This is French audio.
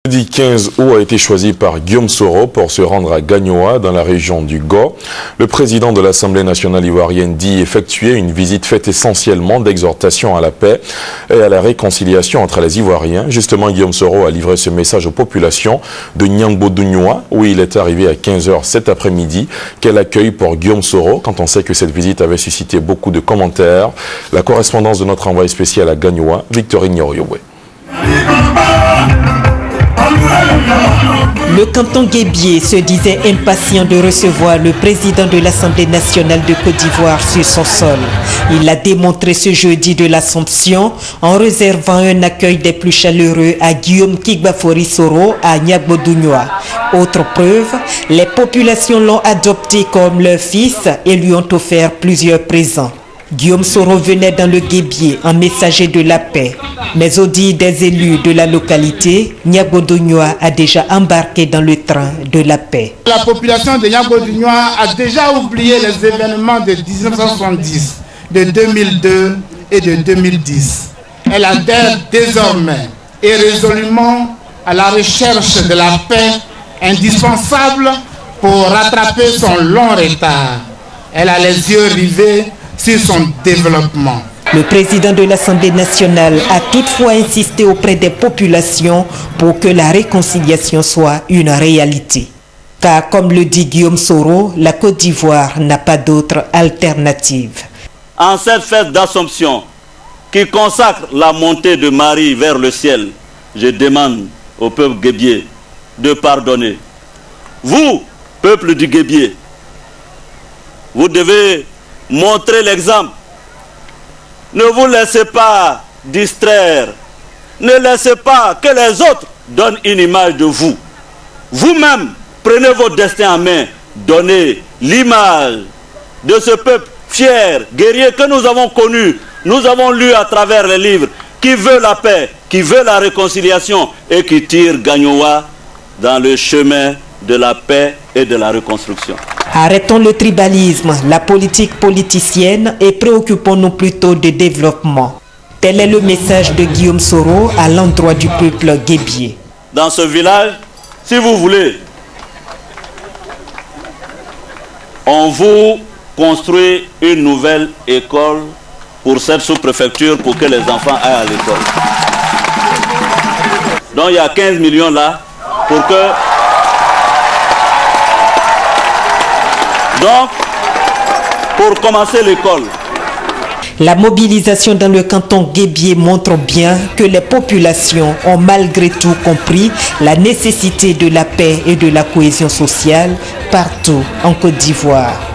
Le jeudi 15 août a été choisi par Guillaume Soro pour se rendre à Gagnoa, dans la région du Go. Le président de l'Assemblée nationale ivoirienne dit effectuer une visite faite essentiellement d'exhortation à la paix et à la réconciliation entre les Ivoiriens. Justement, Guillaume Soro a livré ce message aux populations de Niangbo-Dougnoa, où il est arrivé à 15 h cet après-midi. Quel accueil pour Guillaume Soro, quand on sait que cette visite avait suscité beaucoup de commentaires. La correspondance de notre envoyé spécial à Gagnoa, Victorine Nyoriobwe. Le canton Guébié se disait impatient de recevoir le président de l'Assemblée nationale de Côte d'Ivoire sur son sol. Il l'a démontré ce jeudi de l'Assomption en réservant un accueil des plus chaleureux à Guillaume Kigbafori Soro à Niangbo-Dougnoa. Autre preuve, les populations l'ont adopté comme leur fils et lui ont offert plusieurs présents. Guillaume Soro venait dans le Guébié en messager de la paix. Mais au dire des élus de la localité, Niangbo-Dougnoa a déjà embarqué dans le train de la paix. La population de Niangbo-Dougnoa a déjà oublié les événements de 1970, de 2002 et de 2010. Elle adhère désormais et résolument à la recherche de la paix indispensable pour rattraper son long retard. Elle a les yeux rivés sur son développement. Le président de l'Assemblée nationale a toutefois insisté auprès des populations pour que la réconciliation soit une réalité. Car comme le dit Guillaume Soro, la Côte d'Ivoire n'a pas d'autre alternative. En cette fête d'Assomption qui consacre la montée de Marie vers le ciel, je demande au peuple guébié de pardonner. Vous, peuple du Guébié, vous devez montrer l'exemple. Ne vous laissez pas distraire. Ne laissez pas que les autres donnent une image de vous. Vous-même, prenez votre destin en main. Donnez l'image de ce peuple fier, guerrier que nous avons connu. Nous avons lu à travers les livres, qui veut la paix, qui veut la réconciliation et qui tire Gagnoa dans le chemin de la paix et de la reconstruction. Arrêtons le tribalisme, la politique politicienne et préoccupons-nous plutôt de développement. Tel est le message de Guillaume Soro à l'endroit du peuple guébié. Dans ce village, si vous voulez, on vous construit une nouvelle école pour cette sous-préfecture pour que les enfants aillent à l'école. Donc il y a 15 millions là pour que... Donc, pour commencer l'école. La mobilisation dans le canton Guébié montre bien que les populations ont malgré tout compris la nécessité de la paix et de la cohésion sociale partout en Côte d'Ivoire.